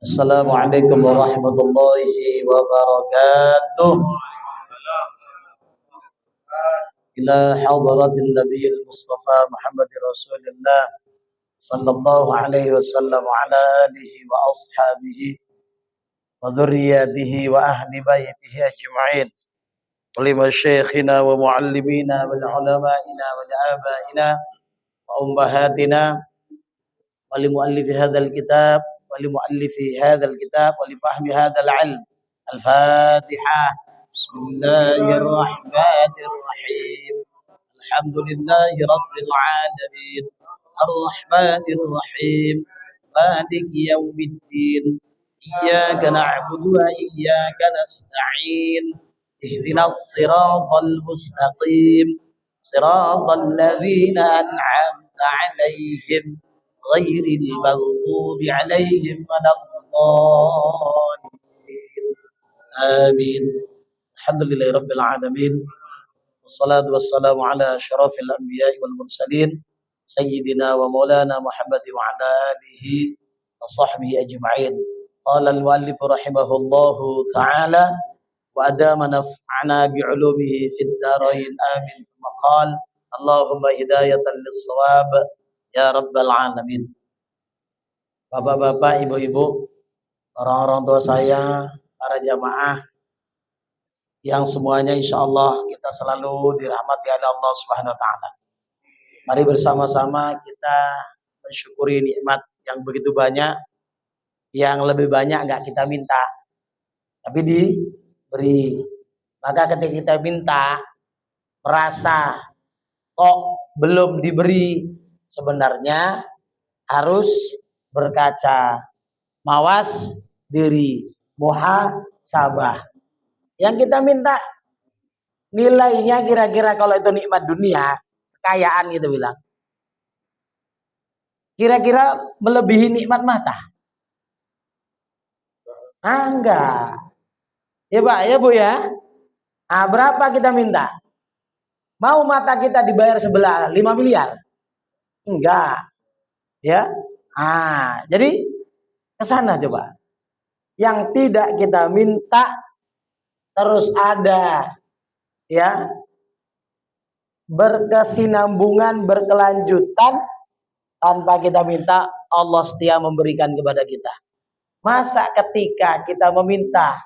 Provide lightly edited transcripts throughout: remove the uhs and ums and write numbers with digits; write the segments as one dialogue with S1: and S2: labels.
S1: Assalamualaikum warahmatullahi wabarakatuh. Ila hadratin nabiyil mustafa Muhammad Rasulullah sallallahu alaihi wasallam wa ala alihi wa ashabihi wa dhurriyyatihi wa ahli baitihi ajma'in. Wa li masyayikhina wa muallimina wal ulama'ina wal abaina wa ummahatina wa li muallifi hadzal kitab ولمؤلف هذا الكتاب ولفهم هذا العلم. الفاتحة. بسم الله الرحمن الرحيم. الحمد لله رب العالمين الرحمن الرحيم مالك يوم الدين إياك نعبد وإياك نستعين اهدنا الصراط المستقيم صراط الذين أنعمت عليهم غير المغضوب عليهم ولا الضالين آمين. الحمد لله رب العالمين والصلاة والسلام على أشرف الأنبياء والمرسلين سيدنا ومولانا محمد وعلى آله وصحبه أجمعين. قال المؤلف رحمه الله تعالى وأدام نفعنا بعلومه في الدارين آمين. ثم قال اللهم هداية للصواب ya rabbal alamin. Bapak-bapak, ibu-ibu, orang-orang tua saya, para jamaah yang semuanya insyaallah kita selalu dirahmati oleh Allah Subhanahu wa taala. Mari bersama-sama kita mensyukuri nikmat yang begitu banyak, yang lebih banyak enggak kita minta, tapi diberi. Maka ketika kita minta merasa kok belum diberi, sebenarnya harus berkaca, mawas diri, muhasabah. Yang kita minta nilainya kira-kira kalau itu nikmat dunia, kekayaan gitu bilang. Kira-kira melebihi nikmat mata? Enggak. Ya Pak, ya Bu ya. Berapa kita minta? Mau mata kita dibayar sebelah 5 miliar? Enggak. Ya. Jadi ke sana coba. Yang tidak kita minta terus ada ya. Berkesinambungan, berkelanjutan tanpa kita minta, Allah setia memberikan kepada kita. Masa ketika kita meminta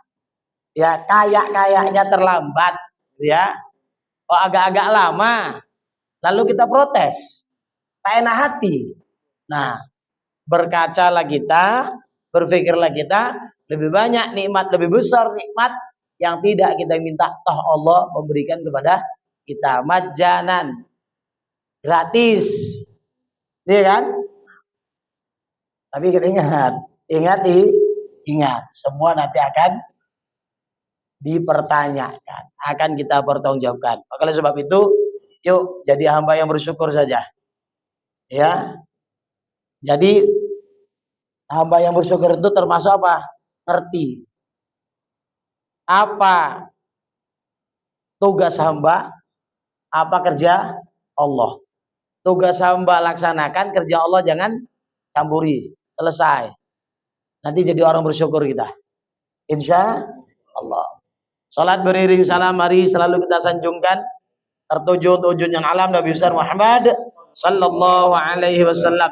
S1: ya kayak-kayaknya terlambat ya. Agak-agak lama lalu kita protes. Tak enak hati. Nah, berkacalah kita, berpikirlah kita, lebih banyak nikmat, lebih besar nikmat yang tidak kita minta, toh Allah memberikan kepada kita majanan, gratis, iya kan? Tapi kita ingat, semua nanti akan dipertanyakan, akan kita pertanggungjawabkan. Oleh sebab itu, yuk jadi hamba yang bersyukur saja. Ya, jadi hamba yang bersyukur itu termasuk apa? Ngerti apa tugas hamba, apa kerja Allah. Tugas hamba laksanakan, kerja Allah jangan campuri. Selesai. Nanti jadi orang bersyukur kita. Insya Allah. Salat beriring salam mari selalu kita sanjungkan tertuju untuk junjungan alam Nabi besar Muhammad sallallahu alaihi wasallam.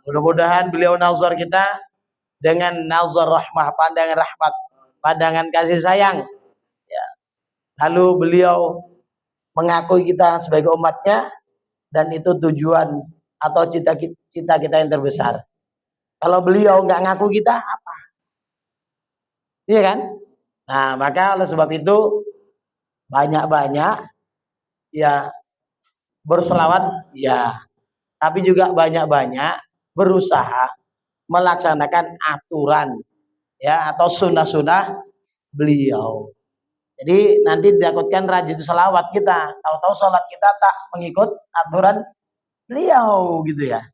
S1: Mudah-mudahan beliau nazar kita dengan nazar rahmah, pandangan rahmat, pandangan kasih sayang. Ya. Lalu beliau mengakui kita sebagai umatnya dan itu tujuan atau cita-cita kita yang terbesar. Kalau beliau nggak ngaku kita apa? Iya kan? Nah, maka oleh sebab itu banyak-banyak ya berselawat ya, tapi juga banyak-banyak berusaha melaksanakan aturan ya atau sunnah-sunnah beliau. Jadi nanti ditakutkan rajin selawat kita, tahu-tahu salat kita tak mengikut aturan beliau gitu ya.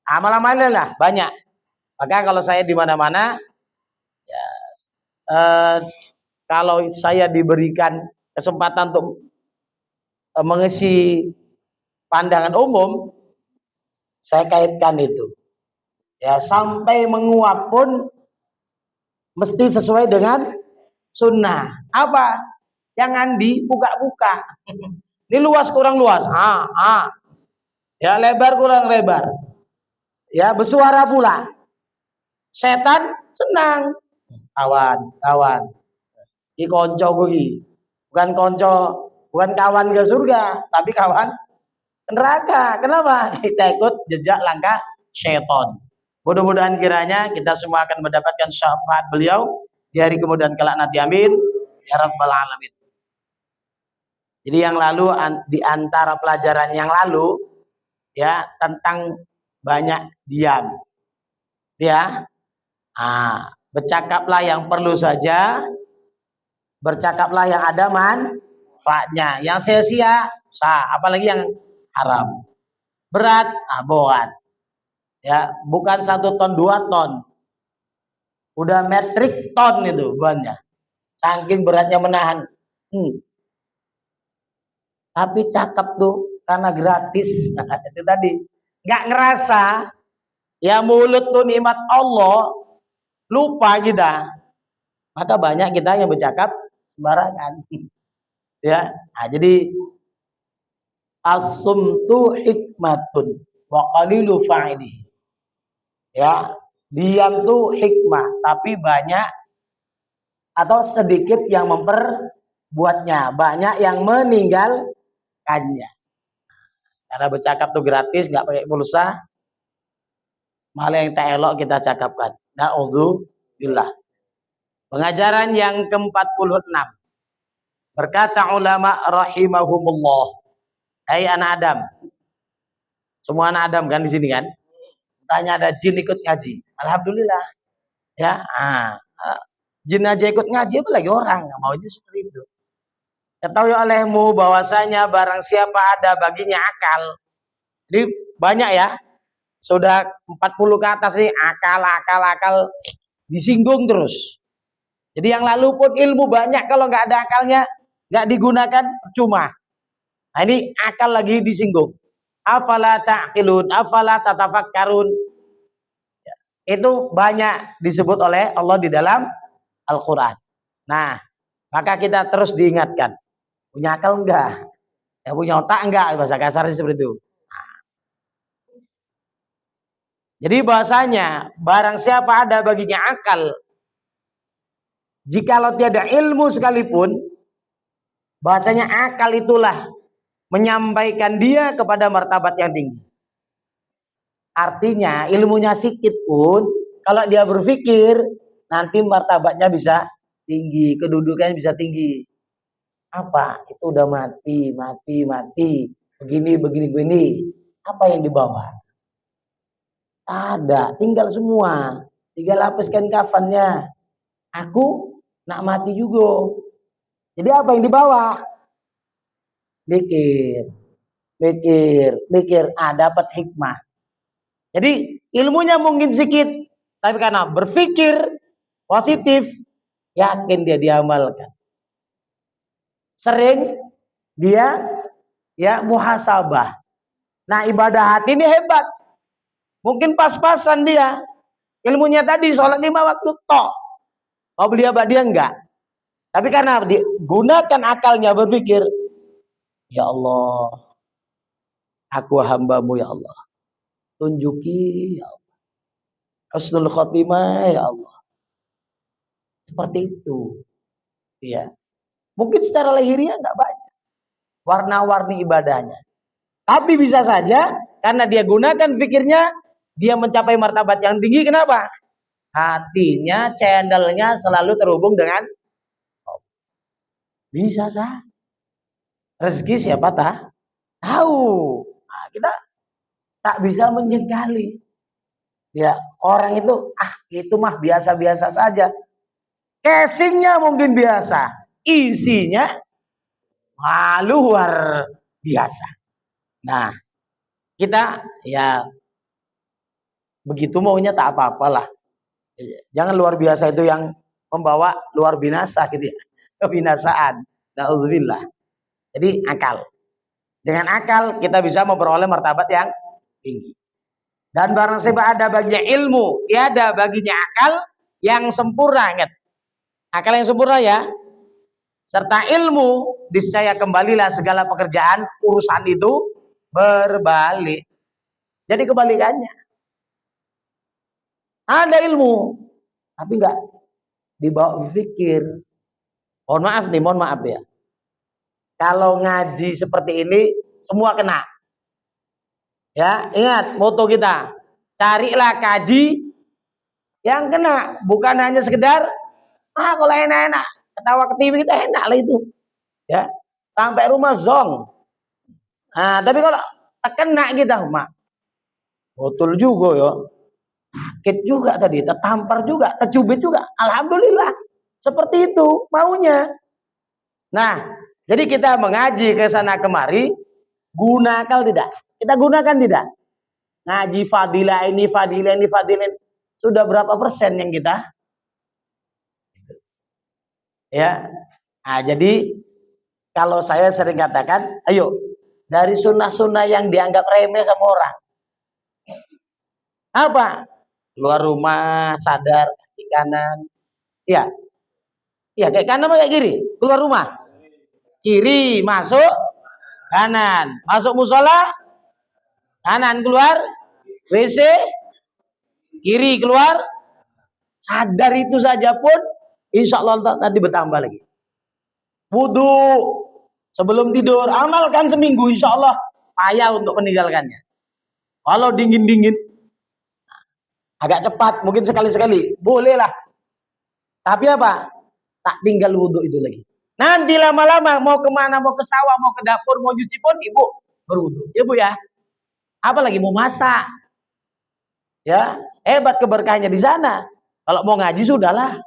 S1: Amal-amalnya lah banyak. Maka kalau saya di mana-mana ya kalau saya diberikan kesempatan untuk mengisi pandangan umum, saya kaitkan itu. Ya, sampai menguap pun mesti sesuai dengan sunnah. Apa? Jangan dibuka-buka. Ini luas kurang luas. Ya, lebar kurang lebar. Ya, bersuara pula. Setan senang. Kawan. Ini konco gue. Bukan kawan ke surga, tapi kawan neraka. Kenapa? Kita ikut jejak langkah syaitan. Mudah-mudahan kiranya kita semua akan mendapatkan syafaat beliau di hari kemudian kelak nanti. Amin ya rabbal alamin. Jadi yang lalu, di antara pelajaran yang lalu ya, tentang banyak diam. Ya. Bercakaplah yang perlu saja, bercakaplah yang ada manfaatnya. Yang sia-sia sah, apalagi yang haram. Berat, boat. Ya, bukan 1 ton 2 ton. Udah metrik ton itu bebannya. Saking beratnya menahan. Tapi cakep tuh karena gratis. Itu tadi. Nggak ngerasa. Ya, mulut tuh nikmat Allah. Lupa kita. Maka banyak kita yang bercakap sembarangan. Ya, jadi as-sumtu hikmatun wa qalilu fa'ili. Ya, diam tuh hikmah, tapi banyak atau sedikit yang memperbuatnya, banyak yang meninggalkannya. Karena bercakap tuh gratis, nggak pakai pulsa, malah yang tak elok kita cakapkan. Na'udzubillah. Pengajaran yang ke-46. Berkata ulama rahimahumullah, hai anak Adam. Semua anak Adam kan di sini kan? Tanya ada jin ikut ngaji. Alhamdulillah. Ya, jin aja ikut ngaji, apalagi orang nggak mau itu seperti itu. Ketahui olehmu bahwasanya barang siapa ada baginya akal. Jadi banyak ya. Sudah 40 ke atas nih akal disinggung terus. Jadi yang lalu pun ilmu banyak, kalau nggak ada akalnya nggak digunakan percuma. Nah, ini akal lagi disinggung. Afala ta'qilun, afala tatafakkarun. Itu banyak disebut oleh Allah di dalam Al-Quran. Nah, maka kita terus diingatkan. Punya akal enggak? Ya, punya otak enggak? Bahasa kasarnya seperti itu. Nah. Jadi bahasanya, barang siapa ada baginya akal, jikalau tiada ilmu sekalipun, bahasanya akal itulah menyampaikan dia kepada martabat yang tinggi. Artinya ilmunya sedikit pun, kalau dia berpikir, nanti martabatnya bisa tinggi, kedudukannya bisa tinggi. Apa? Itu udah mati. Begini. Apa yang dibawa? Ada, tinggal semua. Tinggal lapaskan kafannya. Aku nak mati juga. Jadi apa yang dibawa? Mikir. Dapat hikmah. Jadi ilmunya mungkin sedikit, tapi karena berpikir positif, yakin dia diamalkan. Sering dia ya muhasabah. Nah, ibadah hati ini hebat. Mungkin pas-pasan dia. Ilmunya tadi sholat 5 waktu tok. Kalau beli dia enggak. Tapi karena digunakan akalnya berpikir, ya Allah, aku hambamu ya Allah. Tunjuki ya Allah. Husnul khotimah ya Allah. Seperti itu. Ya. Mungkin secara lahiriah enggak banyak warna-warni ibadahnya. Tapi bisa saja karena dia gunakan pikirnya, dia mencapai martabat yang tinggi. Kenapa? Hatinya, channelnya selalu terhubung dengan Allah. Bisa sah. Rezeki siapa tahu. Nah, kita tak bisa menyegali. Ya, orang itu mah biasa-biasa saja. Casingnya mungkin biasa, isinya luar biasa. Nah, kita ya begitu maunya tak apa-apalah. Jangan luar biasa itu yang membawa luar binasa gitu ya. Kebinasaan. Na'udzubillah. Jadi akal. Dengan akal kita bisa memperoleh martabat yang tinggi. Dan barang siapa ada baginya ilmu, tiada baginya akal, yang sempurna, ingat. Akal yang sempurna ya. Serta ilmu, niscaya kembalilah segala pekerjaan, urusan itu berbalik. Jadi kebalikannya. Ada ilmu, tapi enggak dibawa berpikir. Mohon maaf ya. Kalau ngaji seperti ini, semua kena. Ya, ingat moto kita. Carilah kaji yang kena, bukan hanya sekedar kalau enak-enak ketawa ke TV kita enak lah itu. Ya, sampai rumah zong. Nah, tapi kalau kena kita, mak, betul juga ya. Sakit juga tadi, tertampar juga, tercubit juga. Alhamdulillah. Seperti itu maunya. Nah, jadi kita mengaji ke sana kemari, gunakan tidak? Kita gunakan tidak? Ngaji fadilah ini, fadilah ini, fadilah ini. Sudah berapa persen yang kita? Ya. Nah, jadi kalau saya sering katakan, ayo dari sunnah-sunnah yang dianggap remeh sama orang. Apa? Keluar rumah, sadar, kaki kanan. Ya. Ya, kayak kanan apa kayak kiri? Keluar rumah. Kiri, masuk kanan. Masuk musola, kanan keluar. WC, kiri keluar. Sadar itu saja pun insya Allah nanti bertambah lagi. Wudhu sebelum tidur, amalkan seminggu, insya Allah payah untuk meninggalkannya. Kalau dingin-dingin, agak cepat, mungkin sekali-sekali, bolehlah. Tapi apa? Tak tinggal wudhu itu lagi. Nanti lama-lama mau kemana, mau ke sawah, mau ke dapur, mau nyuci pun ibu berwudhu. Ya bu ya. Apalagi mau masak. Ya, hebat keberkahannya di sana. Kalau mau ngaji sudahlah.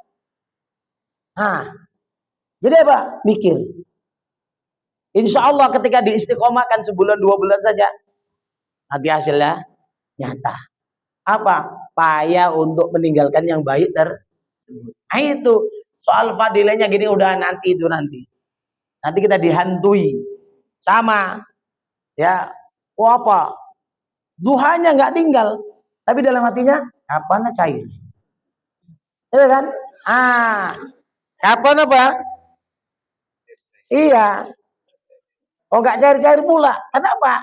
S1: Nah, jadi apa? Mikir. Insya Allah ketika diistiqomahkan sebulan 2 bulan saja, nanti hasilnya nyata. Apa? Payah untuk meninggalkan yang baik Nah itu soal fadilahnya gini udah nanti itu nanti. Nanti kita dihantui sama ya. Oh apa? Duhanya nggak tinggal, tapi dalam hatinya kapan cair. Iya kan? Kapan apa? Iya. Oh nggak cair-cair pula. Kenapa?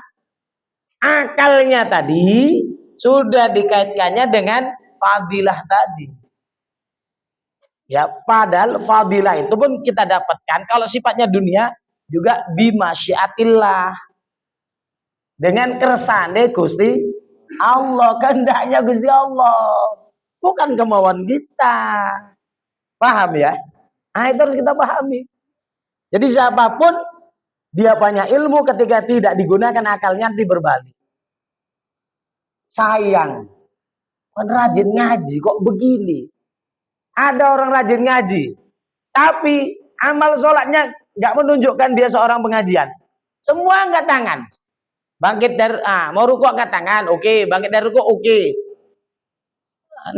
S1: Akalnya tadi sudah dikaitkannya dengan fadilah tadi. Ya, padahal fadilah itu pun kita dapatkan kalau sifatnya dunia juga bimasyiatillah. Dengan kersane Gusti Allah, kehendaknya Gusti Allah. Bukan kemauan kita. Paham ya? Nah, itu harus kita pahami. Jadi siapapun dia punya ilmu ketika tidak digunakan akalnya nanti berbalik. Sayang. Kan rajin ngaji kok begini. Ada orang rajin ngaji, tapi amal sholatnya nggak menunjukkan dia seorang pengajian. Semua angkat tangan. Bangkit dari mau rukuk angkat tangan, oke. Bangkit dari rukuk, oke.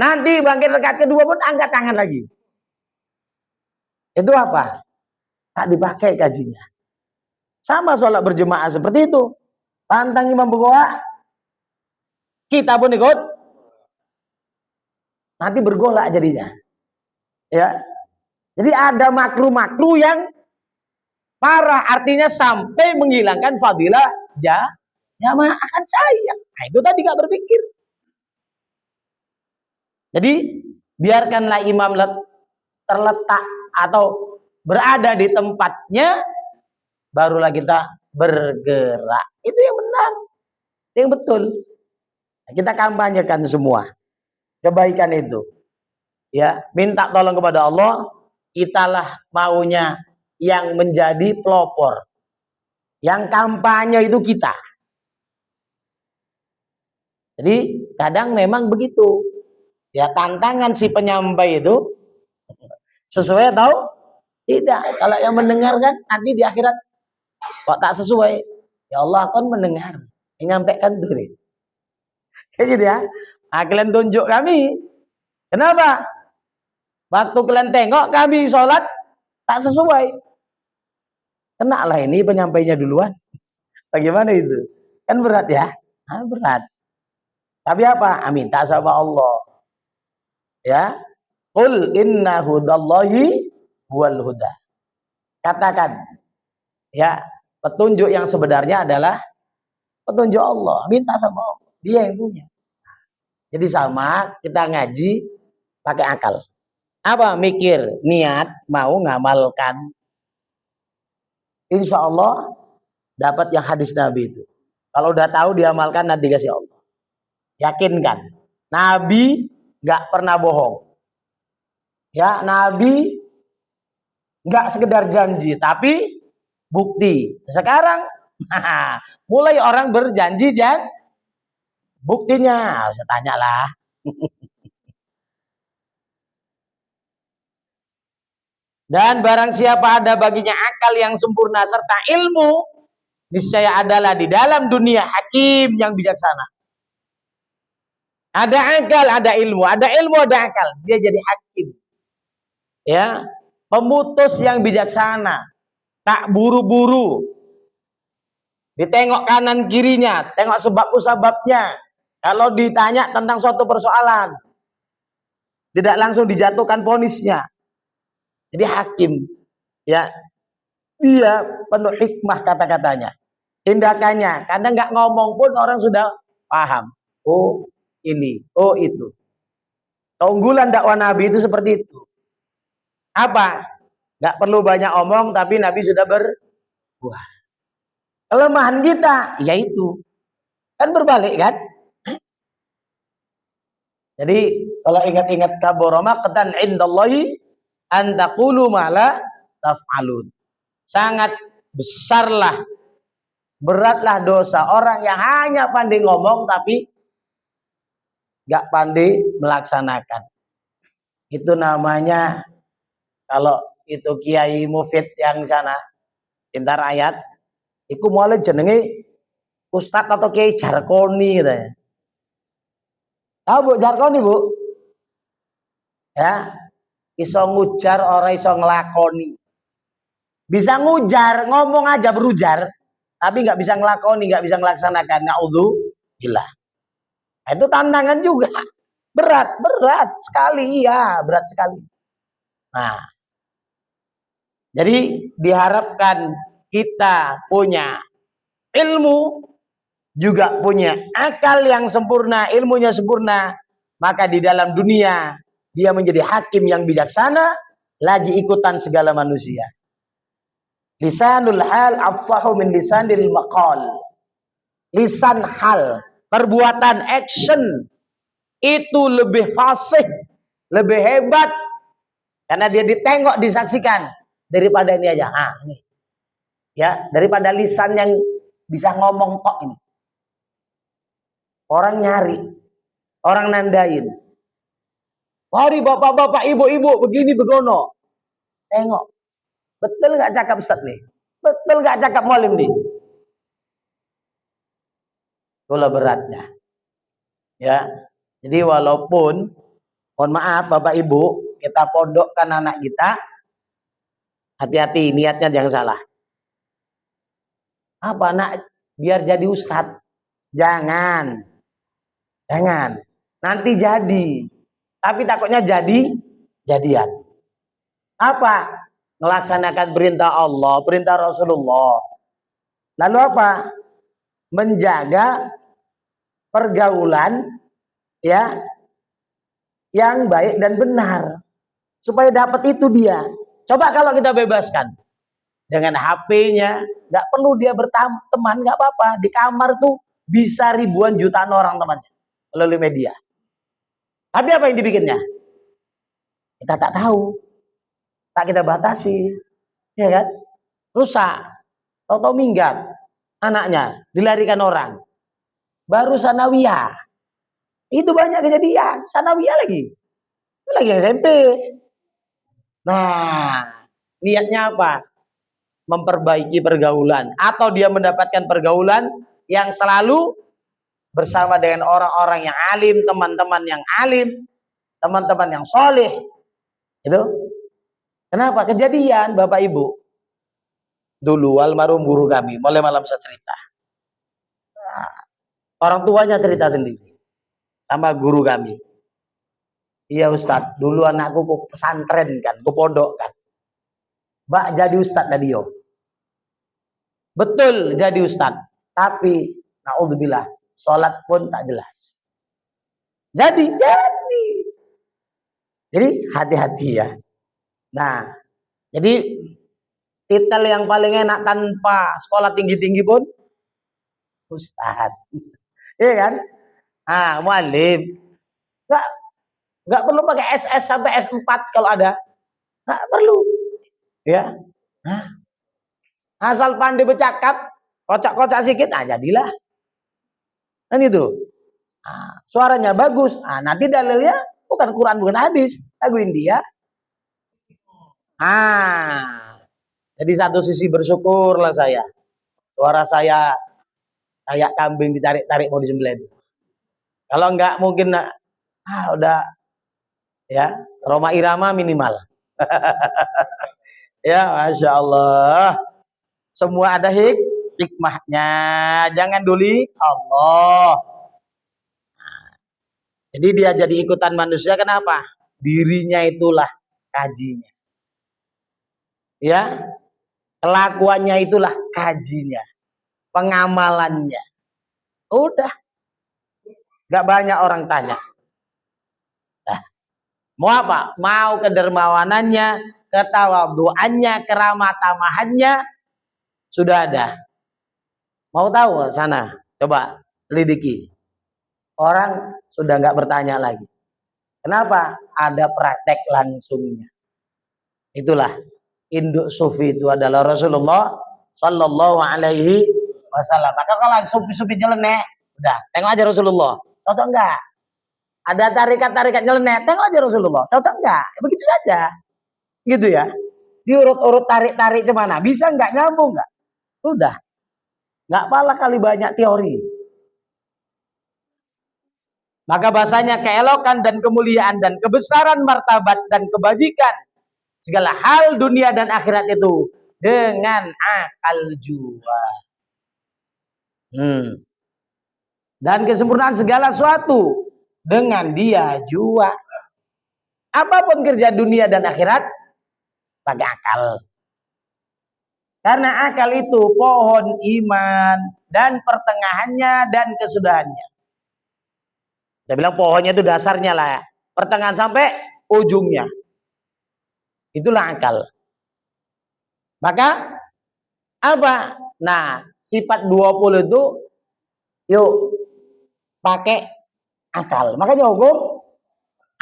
S1: Nanti bangkit rakaat kedua pun angkat tangan lagi. Itu apa? Tak dipakai kajinya. Sama sholat berjemaah seperti itu. Pantang imam bergoa, kita pun ikut. Nanti bergolak jadinya. Ya. Jadi ada makruh-makruh yang parah, artinya sampai menghilangkan fadilah jamaah akan sayang. Nah, itu tadi gak berpikir. Jadi biarkanlah imam terletak atau berada di tempatnya, barulah kita bergerak. Itu yang benar, yang betul. Kita kampanyekan semua kebaikan itu. Ya, minta tolong kepada Allah, kitalah maunya yang menjadi pelopor. Yang kampanye itu kita. Jadi kadang memang begitu. Ya, tantangan si penyampai itu sesuai atau tidak. Kalau yang mendengarkan nanti di akhirat kok tak sesuai. Ya Allah kan mendengar, menyampaikan diri. Kayak gitu ya. Nah, kalian tunjuk kami. Kenapa? Waktu kalian tengok kami sholat tak sesuai. Kena lah ini penyampainya duluan. Bagaimana itu? Kan berat ya? Nah, berat. Tapi apa? Minta sama Allah. Ya. Qul inna hudallahi huwal huda. Katakan, ya, petunjuk yang sebenarnya adalah petunjuk Allah. Minta sama Allah, dia yang punya. Jadi sama, kita ngaji pakai akal. Apa? Mikir, niat, mau ngamalkan. Insya Allah dapat yang hadis Nabi itu. Kalau udah tahu diamalkan, nanti dikasih Allah. Yakinkan, Nabi nggak pernah bohong. Ya, Nabi nggak sekedar janji, tapi bukti. Sekarang mulai orang berjanji buktinya. Saya tanyalah. Dan barang siapa ada baginya akal yang sempurna serta ilmu, niscaya adalah di dalam dunia hakim yang bijaksana. Ada akal, ada ilmu, ada akal. Dia jadi hakim. Ya, pemutus yang bijaksana, tak buru-buru. Ditengok kanan kirinya, tengok sebab-sebabnya. Kalau ditanya tentang suatu persoalan, tidak langsung dijatuhkan vonisnya. Jadi hakim, ya, dia penuh hikmah kata-katanya, tindakannya. Kadang nggak ngomong pun orang sudah paham. Oh ini, oh itu. Keunggulan dakwah Nabi itu seperti itu. Apa? Nggak perlu banyak omong, tapi Nabi sudah berbuah. Kelemahan kita, yaitu kan berbalik kan? Jadi kalau ingat-ingat kaboroma ketan indallahi antaqulu mala taf'alun. Sangat besarlah, beratlah dosa orang yang hanya pandai ngomong tapi nggak pandai melaksanakan. Itu namanya, kalau itu Kiai Mufid yang sana cinta rakyat, itu mulai jenenge Ustadz atau Kiai Jarkoni katanya. Tahu Bu Jarkoni, Bu? Ya, iso ngujar orang iso ngelakoni. Bisa ngujar, ngomong aja berujar, tapi nggak bisa ngelakoni, nggak bisa melaksanakan. Naudzubillah. Nah, itu tantangan juga. Berat sekali, ya, berat sekali. Nah, jadi diharapkan kita punya ilmu, juga punya akal yang sempurna, ilmunya sempurna, maka di dalam dunia dia menjadi hakim yang bijaksana, lagi ikutan segala manusia. Lisanul hal afsahu min lisanil maqal. Lisan hal, perbuatan action itu lebih fasih, lebih hebat karena dia ditengok, disaksikan daripada ini aja. Ah, ini. Ya, daripada lisan yang bisa ngomong tok ini. Orang nyari, orang nandain. Mari bapak-bapak, ibu-ibu, begini begono. Tengok. Betul nggak cakap Ustaz nih? Betul nggak cakap mualim nih? Itulah beratnya. Ya. Jadi walaupun, mohon maaf Bapak Ibu, kita pondokkan anak kita, hati-hati niatnya jangan salah. Apa nak biar jadi ustadz? Jangan. Nanti jadi. Tapi takutnya jadian. Apa? Melaksanakan perintah Allah, perintah Rasulullah. Lalu apa? Menjaga pergaulan, ya, yang baik dan benar. Supaya dapat itu dia. Coba kalau kita bebaskan dengan HP-nya, nggak perlu dia berteman, nggak apa-apa. Di kamar tuh bisa ribuan jutaan orang temannya melalui media. Tapi apa yang dibikinnya? Kita tak tahu. Tak kita batasi. Ya kan? Rusak. Tahu-tahu minggat. Anaknya dilarikan orang. Baru sanawiyah. Itu banyak kejadian. Sanawiyah lagi. Itu lagi yang SMP. Nah, niatnya apa? Memperbaiki pergaulan. Atau dia mendapatkan pergaulan yang selalu bersama dengan orang-orang yang alim, teman-teman yang alim, teman-teman yang soleh. Itu kenapa? Kejadian Bapak Ibu. Dulu almarhum guru kami, mulai malam saya cerita. Nah, orang tuanya cerita sendiri sama guru kami. Iya Ustadz, dulu anakku ke pesantren kan, ke pondok kan. Mbak jadi Ustadz tadi yo. Betul jadi Ustadz. Tapi, naudzubillah, sholat pun tak jelas. Jadi. Jadi hati-hati ya. Nah, jadi titel yang paling enak tanpa sekolah tinggi-tinggi pun Ustadz. Iya kan? Ah, mualim. Enggak enggak perlu pakai SS sampai S4 kalau ada. Enggak perlu. Ya. Nah, asal pandai bercakap, kocak-kocak sedikit, nah jadilah. Kan itu. Nah, suaranya bagus. Nah, nanti dalilnya bukan Quran, bukan hadis, lagu India. Ah, jadi satu sisi bersyukurlah saya. Suara saya kayak kambing ditarik-tarik mau disembelih. Kalau enggak mungkin udah ya, Roma Irama minimal. Ya, Masya Allah. Semua ada hikmahnya. Jangan duli Allah. Jadi dia jadi ikutan manusia kenapa? Dirinya itulah kajinya. Ya, kelakuannya itulah kajinya. Pengamalannya. Udah. Gak banyak orang tanya. Nah, mau apa? Mau kedermawanannya, ketawaduannya, keramatamahannya sudah ada. Mau tahu sana? Coba selidiki. Orang sudah nggak bertanya lagi. Kenapa? Ada praktek langsungnya. Itulah induk sufi itu adalah Rasulullah Sallallahu Alaihi Wasallam. Maka kalau sufi-sufi nyeleneh, udah tengok aja Rasulullah. Cocok enggak? Ada tarikat-tarikat nyeleneh, tengok aja Rasulullah. Cocok enggak? Begitu saja. Gitu ya. Diurut-urut tarik-tarik cemana? Bisa enggak, nyambung enggak? Udah. Enggak pala kali banyak teori. Maka bahasanya keelokan dan kemuliaan dan kebesaran martabat dan kebajikan segala hal dunia dan akhirat itu dengan akal jua. Dan kesempurnaan segala sesuatu dengan dia jua. Apapun kerja dunia dan akhirat pakai akal. Karena akal itu pohon iman dan pertengahannya dan kesudahannya. Saya bilang pohonnya itu dasarnya lah ya. Pertengahan sampai ujungnya. Itulah akal. Maka apa? Nah, sifat 20 itu yuk pakai akal. Makanya hukum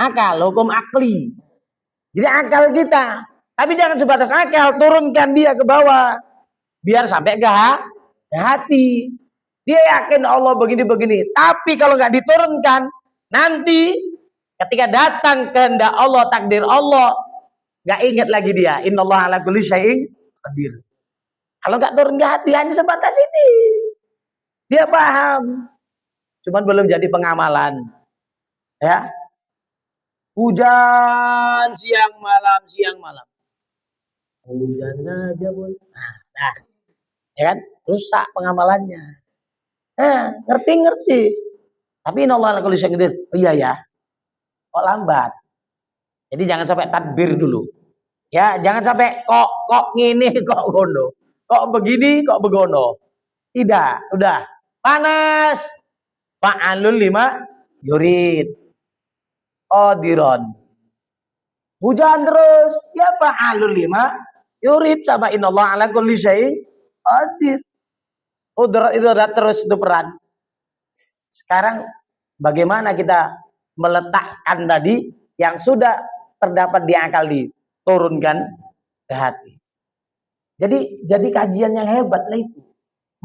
S1: akal, hukum akli. Jadi akal kita. Tapi jangan sebatas akal, turunkan dia ke bawah. Biar sampai ke hati. Dia yakin Allah begini-begini. Tapi kalau nggak diturunkan, nanti ketika datang kehendak Allah, takdir Allah, nggak ingat lagi dia. Innallaha ala kulli syai'in qadir. Kalau nggak turun ke hati, hanya sebatas ini. Dia paham. Cuman belum jadi pengamalan. Ya. Hujan siang malam. Hujan saja boleh. Nah, ya kan? Rusak pengamalannya. Ngerti. Tapi innallaha ala kulli syai'in qadir. Oh iya ya. Kok lambat. Jadi jangan sampai tadbir dulu. Ya, jangan sampai kok ngini, kok gono. Kok begini, kok begono. Tidak, udah. Panas. Fa'alul lima yurid. Odiron. Hujan terus. Ya fa'alul lima yurid. Sama innallaha ala kulli syai'in qadir. Udrat itu ada terus itu peran. Sekarang bagaimana kita meletakkan tadi yang sudah terdapat di akal diturunkan ke hati. Jadi kajian yang hebat lah itu.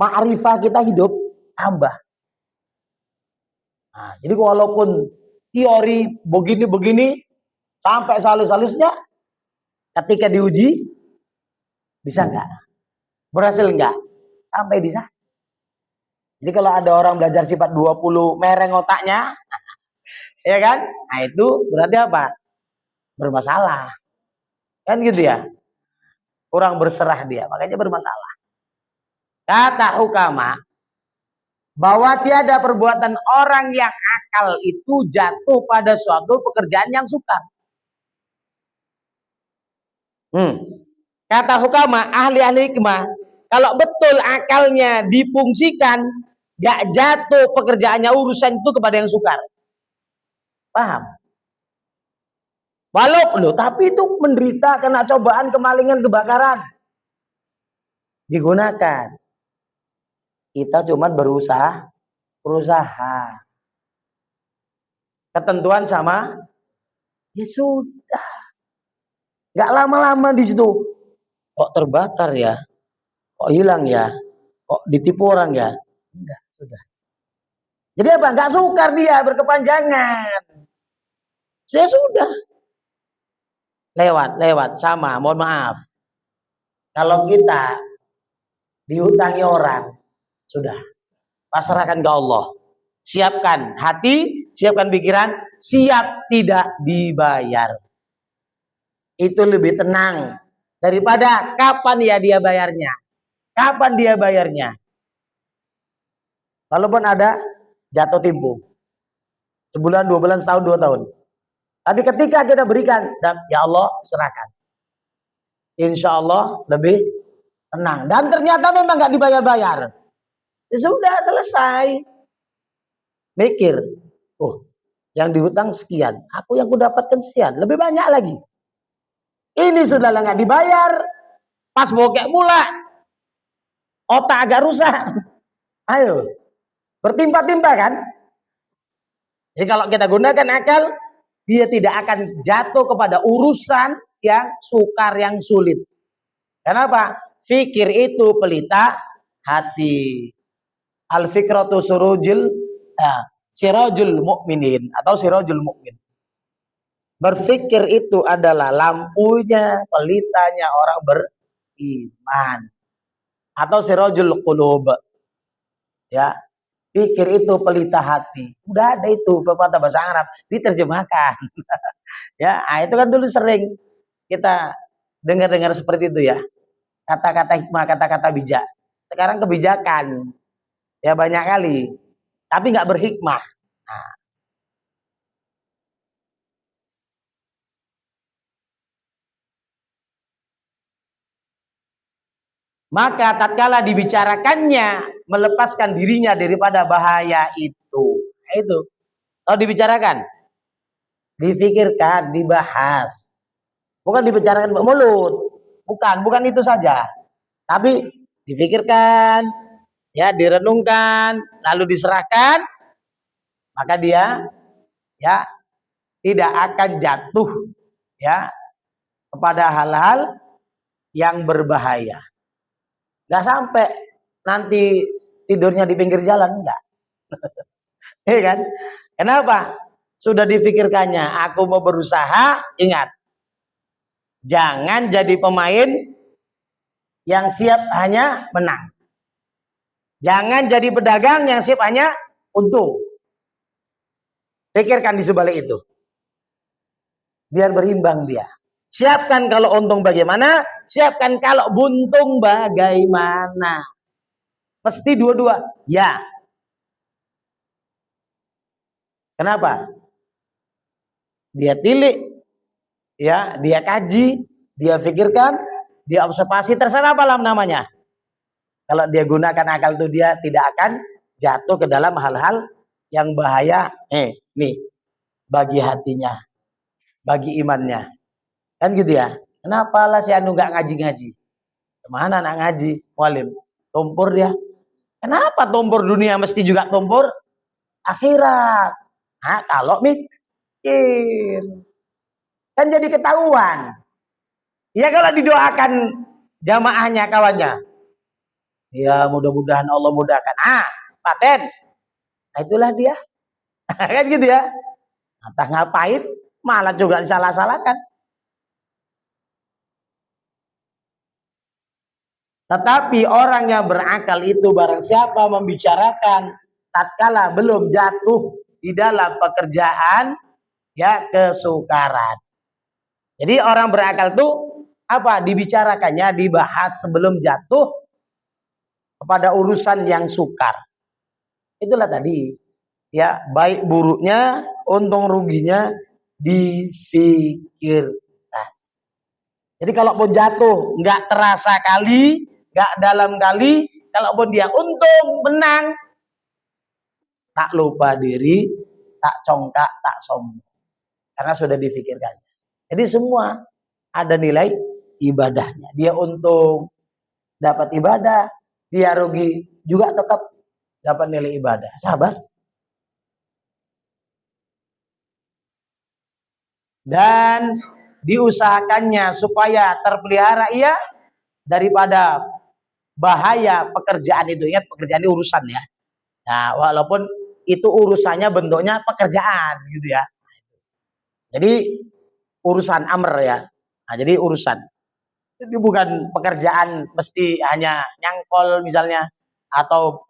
S1: Ma'rifah kita hidup tambah. Nah, jadi walaupun teori begini-begini sampai salus-salusnya ketika diuji bisa enggak? Berhasil enggak? Sampai di sana. Jadi kalau ada orang belajar sifat 20 mereng otaknya, ya kan? Nah itu berarti apa? Bermasalah. Kan gitu ya? Kurang berserah dia, makanya bermasalah. Kata hukama, bahwa tiada perbuatan orang yang akal itu jatuh pada suatu pekerjaan yang sukar. Kata hukama, ahli-ahli hikmah, kalau betul akalnya difungsikan, gak jatuh pekerjaannya urusan itu kepada yang sukar. Paham? Walaupun loh, tapi itu menderita kena cobaan, kemalingan, kebakaran. Digunakan. Kita cuma berusaha. Ketentuan sama, ya sudah. Gak lama-lama di situ. Kok terbakar ya? Kok hilang ya? Kok ditipu orang ya? Enggak, sudah. Jadi apa? Gak sukar dia berkepanjangan. Saya sudah. Lewat sama, mohon maaf. Kalau kita dihutangi orang, sudah. Pasrahkan ke Allah. Siapkan hati, siapkan pikiran, siap tidak dibayar. Itu lebih tenang daripada kapan ya dia bayarnya. Kapan dia bayarnya? Walaupun ada jatuh tempo. Sebulan, 2 bulan, setahun, 2 tahun. Tapi ketika kita berikan, ya Allah serahkan. Insya Allah lebih tenang. Dan ternyata memang nggak dibayar-bayar. Ya sudah selesai. Mikir, oh yang dihutang sekian, aku yang kudapatkan sekian, lebih banyak lagi. Ini sudah nggak dibayar, pas bokek pula, otak agak rusak. Ayo, bertimpa-timpa kan? Jadi kalau kita gunakan akal, dia tidak akan jatuh kepada urusan yang sukar, yang sulit. Kenapa? Fikir itu pelita hati. Al-fikratu sirajul mukminin atau sirajul mukmin. Berpikir itu adalah lampunya, pelitanya orang beriman. Atau sirajul qulub. Ya. Pikir itu pelita hati. Udah ada itu pepatah bahasa Arab, diterjemahkan. Ya, itu kan dulu sering kita dengar-dengar seperti itu ya. Kata-kata hikmah, kata-kata bijak. Sekarang kebijakan. Ya banyak kali. Tapi nggak berhikmah. Nah. Maka tatkala dibicarakannya, melepaskan dirinya daripada bahaya itu. Nah, itu. Kalau dibicarakan, difikirkan, dibahas. Bukan dibicarakan mulut. Bukan itu saja. Tapi difikirkan, ya direnungkan, lalu diserahkan, maka dia ya tidak akan jatuh ya kepada hal-hal yang berbahaya. Nggak sampai nanti tidurnya di pinggir jalan, enggak. Iya kan? Kenapa? Sudah difikirkannya, aku mau berusaha, ingat. Jangan jadi pemain yang siap hanya menang. Jangan jadi pedagang yang siap hanya untung. Pikirkan di sebalik itu. Biar berimbang dia. Siapkan kalau untung bagaimana, siapkan kalau buntung bagaimana. Mesti dua-dua. Ya. Kenapa? Dia tilik, ya, dia kaji, dia pikirkan, dia observasi, terserah apa namanya. Kalau dia gunakan akal itu dia tidak akan jatuh ke dalam hal-hal yang bahaya. Nih, bagi hatinya, bagi imannya. Kan gitu ya. Kenapa lah si Anu nggak ngaji-ngaji? Kemana nak ngaji? Walim, tumpur dia. Kenapa tumpur dunia mesti juga tumpur akhirat? Nah, kalau mikir kan jadi ketahuan. Ya kalau didoakan jamaahnya kawannya. Ya mudah-mudahan Allah mudahkan. Paten. Nah, itulah dia. Kan gitu ya. Entah ngapain malah juga disalah-salahkan. Tetapi orang yang berakal itu barang siapa membicarakan tatkala belum jatuh di dalam pekerjaan ya kesukaran. Jadi orang berakal itu apa? Dibicarakannya, dibahas sebelum jatuh kepada urusan yang sukar. Itulah tadi, ya, baik buruknya, untung ruginya difikirkan. Jadi kalaupun jatuh nggak terasa kali, nggak dalam kali, kalaupun dia untung menang, tak lupa diri, tak congkak, tak sombong, karena sudah difikirkan. Jadi semua ada nilai ibadahnya. Dia untung dapat ibadah, dia rugi juga tetap dapat nilai ibadah. Sabar. Dan diusahakannya supaya terpelihara ia daripada bahaya pekerjaan itu. Ingat, pekerjaan ini urusan ya. Nah, walaupun itu urusannya bentuknya pekerjaan gitu ya. Jadi urusan amr ya. Nah, jadi urusan. Itu bukan pekerjaan mesti hanya nyangkol misalnya atau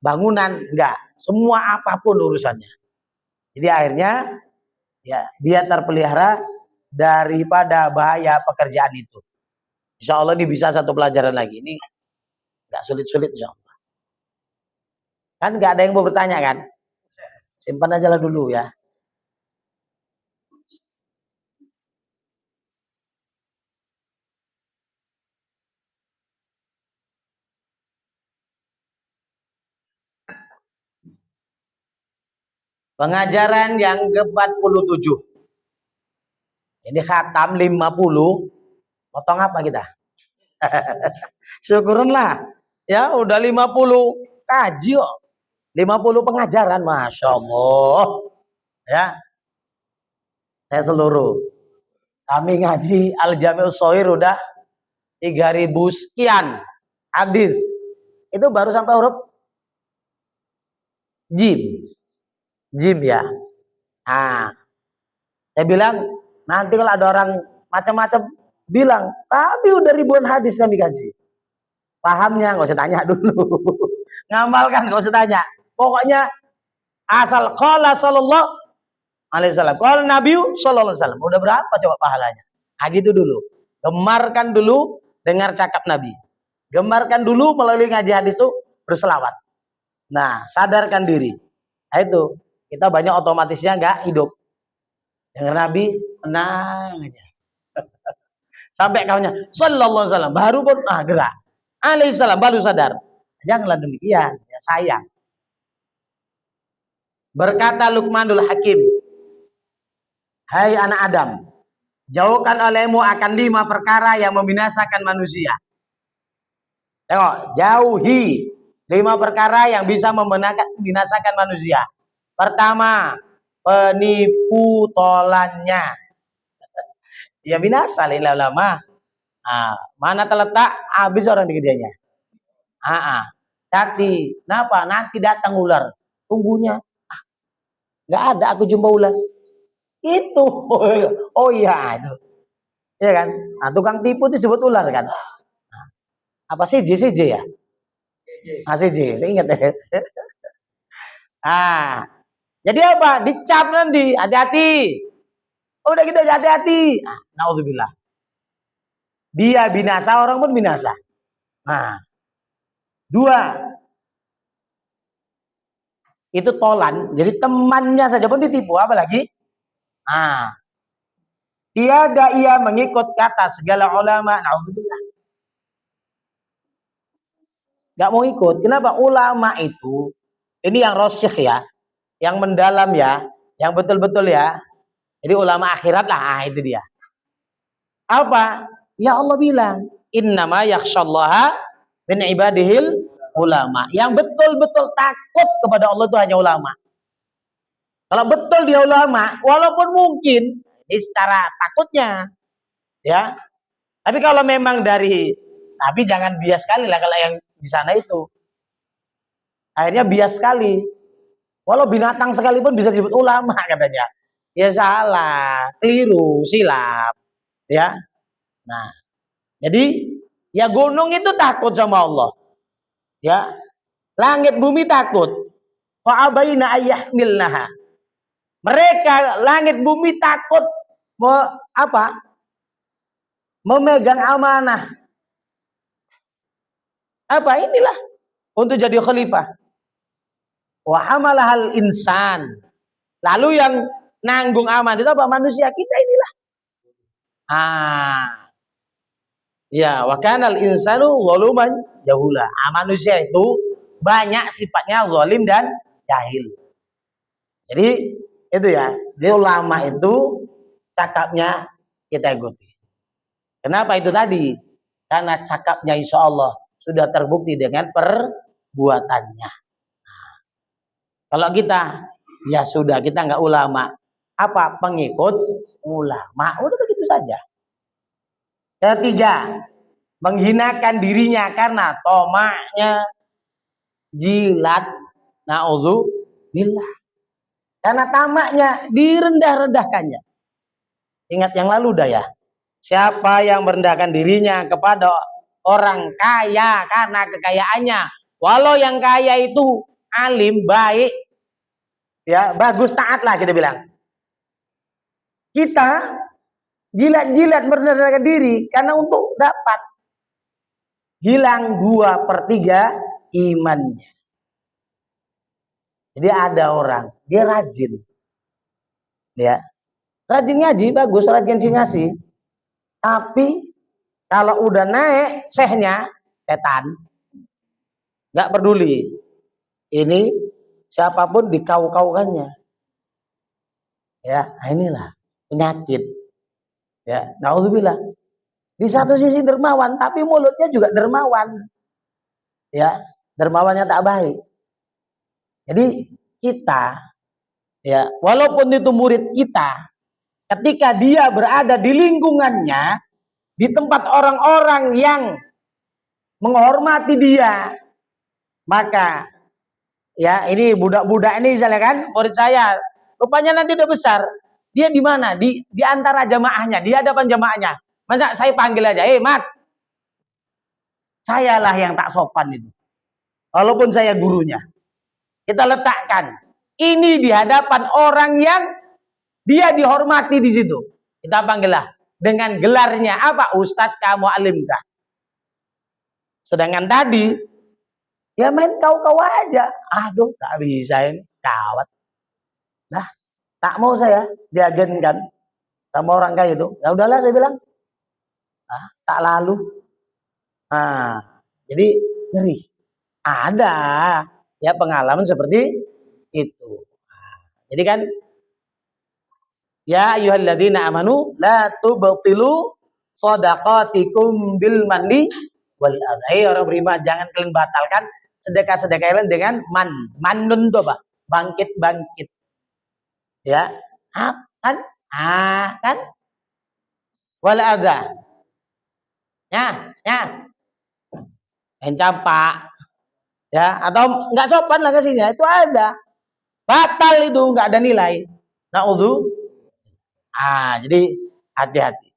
S1: bangunan, enggak. Semua apapun urusannya. Jadi akhirnya ya dia terpelihara daripada bahaya pekerjaan itu. Insya Allah ini bisa satu pelajaran lagi. Ini nggak sulit-sulit insya Allah. Kan nggak ada yang mau bertanya kan? Simpan aja lah dulu ya. Pengajaran yang ke-47. Ini khatam 50. Potong apa kita? Syukurlah. Ya udah 50 kaji kok. 50 pengajaran, Masya Allah. Ya, saya seluruh. Kami ngaji Al-Jami'us Shaghir udah 3000 sekian hadis. Itu baru sampai huruf jim. Jim ya. Nah, saya bilang nanti kalau ada orang macam-macam bilang, tapi udah ribuan hadis kami kaji. Pahamnya nggak usah tanya dulu. Ngamalkan nggak usah tanya. Pokoknya asal qala sallallahu alaihi wasallam, qala Nabi sallallahu alaihi wasallam. Udah berapa coba pahalanya? Nah, gitu dulu. Gemarkan dulu dengar cakap Nabi. Gemarkan dulu melalui ngaji hadis itu berselawat. Nah, sadarkan diri. Nah, itu kita banyak otomatisnya nggak hidup. Dengar Nabi, tenang aja. Sampai kawannya sallallahu alaihi wasallam baru pun gerak. Alaihi salam baru sadar. Janganlah demikian, ya sayang. Berkata Luqmanul Hakim, hai anak Adam, jauhkan olehmu akan 5 perkara yang membinasakan manusia. Tengok, jauhi 5 perkara yang bisa membinasakan manusia. Pertama, penipu tolannya. Ya binasa lillah ulama. Mana terletak habis orang di kerjanya. Tapi kenapa? Nanti datang ular. Tunggunya. Nggak ada aku jumpa ular. Itu. Oh iya itu. Ya kan? Nah, tukang tipu itu disebut ular kan? Apa sih CJ ya? CJ. Saya ingat ya. Jadi apa? Dicap nanti. Hati-hati. Udah gitu aja hati-hati. Naudzubillah. Dia binasa, orang pun binasa. Nah, 2, itu tolan, jadi temannya saja pun ditipu, apalagi tiada ia mengikut kata segala ulama. Naudzubillah. Gak mau ikut. Kenapa? Ulama itu ini yang rasyih ya, yang mendalam ya, yang betul-betul ya. Jadi ulama akhirat lah, itu dia. Apa? Ya Allah bilang, innama yakhsyallaha min ibadihil ulama. Yang betul-betul takut kepada Allah itu hanya ulama. Kalau betul dia ulama, walaupun mungkin ini secara takutnya, ya. Tapi kalau memang dari, tapi jangan bias sekali lah kalau yang di sana itu. Akhirnya bias sekali. Walau binatang sekalipun bisa disebut ulama katanya. Ya salah, keliru, silap, ya. Nah, jadi ya gunung itu takut sama Allah, ya. Langit bumi takut. Fa'abaina ayyahmilnaha. Mereka langit bumi takut memegang amanah. Apa inilah untuk jadi khalifah. Wa hamalahal insan. Lalu yang nanggung aman itu apa? Manusia kita inilah. Ya, wa kanal insanu zaluman jahula. Manusia itu banyak sifatnya zalim dan jahil. Jadi itu ya. Jadi ulama itu cakapnya kita ikuti. Kenapa itu tadi? Karena cakapnya insya Allah sudah terbukti dengan perbuatannya. Nah, kalau kita ya sudah, kita nggak ulama, apa pengikut ulama, udah begitu saja. Ketiga, menghinakan dirinya karena tomaknya, jilat, na'udzubillah. Karena tamaknya direndah-rendahkannya. Ingat yang lalu dah ya. Siapa yang merendahkan dirinya kepada orang kaya karena kekayaannya, walau yang kaya itu alim, baik, ya bagus, taat lah kita bilang. Kita jilat-jilat merendahkan diri karena untuk dapat hilang 2/3 imannya. Jadi ada orang, dia rajin, ya rajin ngaji, bagus, rajin sih ngasih. Tapi kalau udah naik sehnya, setan nggak peduli. Ini siapapun dikau-kaukannya. Ya, inilah penyakit. Ya, naudzubillah. Di satu sisi dermawan, tapi mulutnya juga dermawan. Ya, dermawannya tak baik. Jadi kita, ya, walaupun itu murid kita, ketika dia berada di lingkungannya, di tempat orang-orang yang menghormati dia, maka ya ini budak-budak ini misalnya kan, murid saya, rupanya nanti udah besar, dia di mana? Di antara jamaahnya, di hadapan jamaahnya. Masa saya panggil aja, Mat, sayalah yang tak sopan itu. Walaupun saya gurunya. Kita letakkan ini di hadapan orang yang dia dihormati di situ. Kita panggillah dengan gelarnya apa? Ustadz kamu alimkah? Sedangkan tadi ya main kau-kau aja. Aduh, tak bisa ini, kawat. Nah, tak mau saya diagenkan sama orang kayak itu. Ya udahlah saya bilang. Nah, tak lalu. Nah, jadi ngeri. Ada ya pengalaman seperti itu. Nah, jadi kan ya ayyuhalladzina amanu la tubtilu shadaqatikum bil manni wal adha. Orang beriman, jangan kalian batalkan sedekah-sedekah kalian dengan manun itu apa? Bangkit-bangkit. Ya. Kan? Wal adha. Ya. Campak. Ya, atau enggak sopan lah kasihnya, itu ada. Batal itu, enggak ada nilai. Na'udzu. Jadi hati-hati.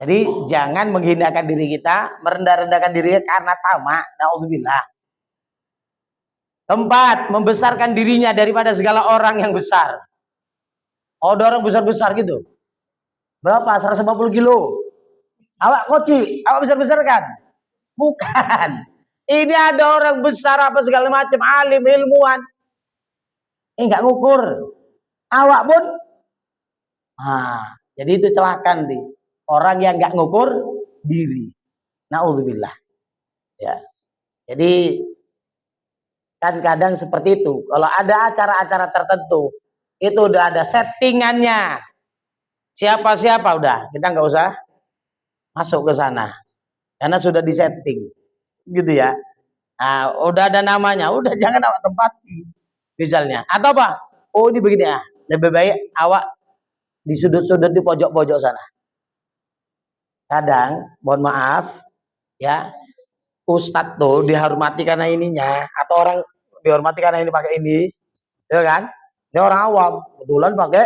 S1: Jadi jangan menghinakan diri kita, merendah-rendahkan diri karena tamak. Na'udzubillah. Keempat, membesarkan dirinya daripada segala orang yang besar. Oh, ada orang besar-besar gitu. Berapa? 150 kilo. Awak koci, awak besar-besarkan. Bukan. Ini ada orang besar apa segala macam, alim, ilmuwan. Enggak ngukur. Awak pun. Jadi itu celaka nih. Orang yang enggak ngukur diri. Naudzubillah. Ya. Jadi kan kadang seperti itu. Kalau ada acara-acara tertentu, itu udah ada settingannya. Siapa-siapa udah, kita nggak usah masuk ke sana. Karena sudah disetting. Gitu ya. Nah, udah ada namanya, udah jangan awak tempati. Misalnya. Atau apa? Oh, ini begini ya. Lebih baik awak di sudut-sudut di pojok-pojok sana. Kadang, mohon maaf, ya, ustadz tuh dihormati karena ininya, atau orang dihormati karena ini pakai ini, ya kan? Ini orang awam, kebetulan pakai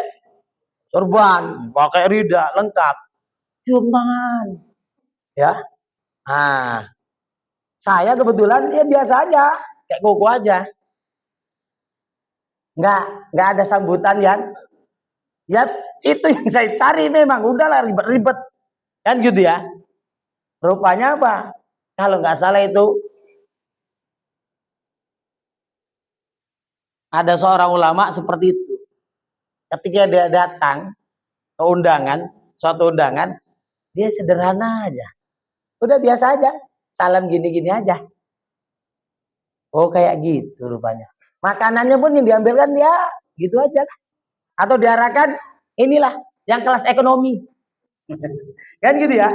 S1: sorban, pakai rida, lengkap, cium tangan, ya. Nah, saya kebetulan ya biasa aja, kayak koko aja, nggak ada sambutan ya itu yang saya cari memang, udahlah ribet-ribet, kan gitu ya. Rupanya apa? Kalau nggak salah itu ada seorang ulama seperti itu. Ketika dia datang ke undangan, suatu undangan, dia sederhana aja. Udah biasa aja. Salam gini-gini aja. Oh kayak gitu rupanya. Makanannya pun yang diambilkan ya gitu aja. Atau diarahkan inilah yang kelas ekonomi. Kan gitu ya.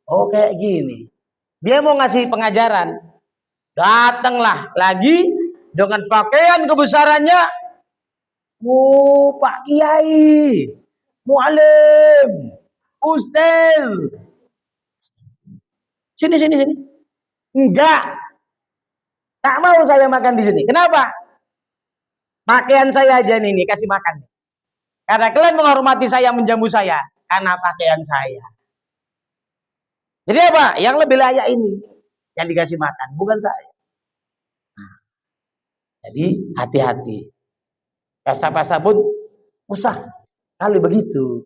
S1: Oh kayak gini. Dia mau ngasih pengajaran. Datanglah lagi dengan pakaian kebesarannya. Oh Pak Kiai, Mualim, Ustaz. Sini sini sini. Enggak, tak mau saya makan di sini. Kenapa? Pakaian saya aja nih kasih makan. Karena kalian menghormati saya, menjamu saya karena pakaian saya. Jadi apa? Yang lebih layak ini yang dikasih makan, bukan saya. Nah, jadi hati-hati. Pesta-pesta pun usah kali begitu.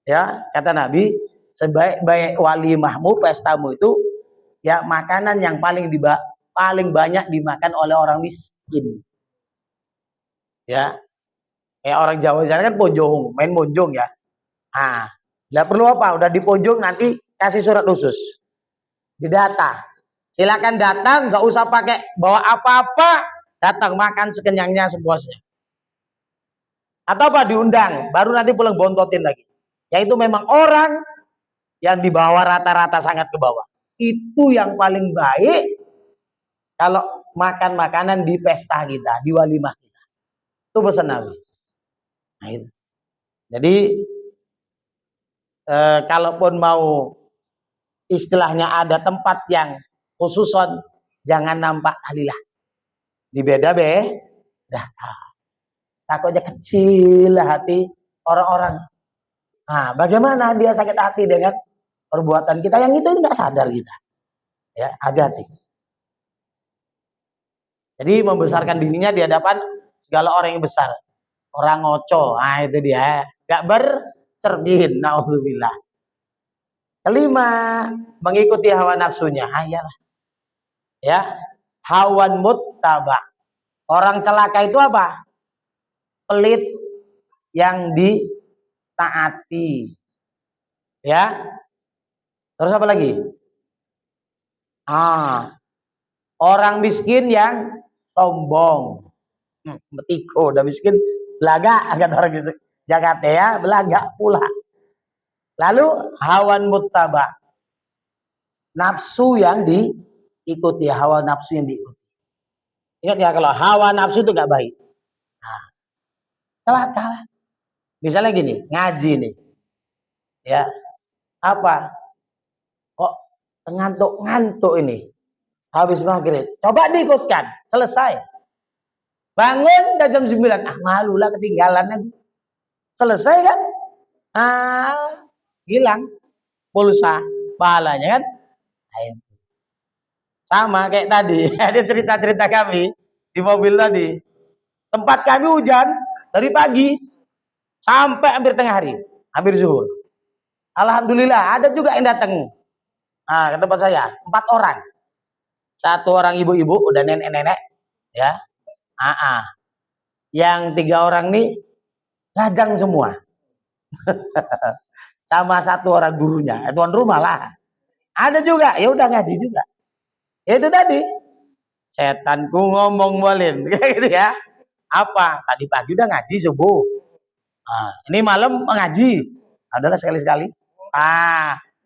S1: Ya, kata Nabi, sebaik-baik walimahmu, pestamu itu ya makanan yang paling banyak dimakan oleh orang miskin. Ya, kayak orang Jawa sana kan pojong, main monjong ya. Ah, nggak perlu apa, udah di pojong nanti kasih surat khusus. Didata. Silakan datang, nggak usah pakai bawa apa-apa, datang makan sekenyangnya sepuasnya. Atau apa diundang, baru nanti pulang bontotin lagi. Yaitu memang orang yang di bawah rata-rata sangat ke bawah. Itu yang paling baik kalau makan makanan di pesta kita, di walimah kita. Itu pesan Nabi. Nah, itu. Jadi kalaupun mau istilahnya ada tempat yang khususon, jangan nampak ahlilah. Di beda be, dah takutnya kecil hati orang-orang. Nah, bagaimana dia sakit hati dengan perbuatan kita yang itu nggak sadar kita. Ya, hati-hati. Jadi membesarkan dirinya di hadapan segala orang yang besar. Orang ngoco, nah itu dia. Gak bercermin, naudzubillah. Kelima, mengikuti hawa nafsunya. Ayalah. Ya, hawan muttaba. Orang celaka itu apa? Pelit yang ditaati. Ya. Terus apa lagi? Orang miskin yang sombong. Betiko, udah miskin belaga kata orang gitu. Jakarta ya, belaga pula. Lalu hawan muttaba. Nafsu yang diikuti, hawa nafsu yang diikuti. Ingat ya, kalau hawa nafsu itu gak baik. Nah, kalah. Misalnya gini, ngaji nih. Ya, apa? Kok ngantuk-ngantuk ini. Habis maghrib. Coba diikutkan, selesai. Bangun udah jam 9. Malu lah ketinggalan lagi. Selesai kan? Hilang pulsa, pahalanya kan? Sama kayak tadi, ada cerita-cerita kami di mobil tadi. Tempat kami hujan dari pagi sampai hampir tengah hari, hampir zuhur. Alhamdulillah ada juga yang datang. Ke tempat saya, 4 orang. 1 orang ibu-ibu, udah nenek-nenek, ya. Yang 3 orang nih ladang semua. Sama 1 orang gurunya, tuan rumah lah. Ada juga, ya udah ngaji juga. Itu tadi, setanku ngomong Mualim, kayak gitu ya. Apa? Tadi pagi udah ngaji subuh. Ini malam mengaji. Adalah sekali-sekali.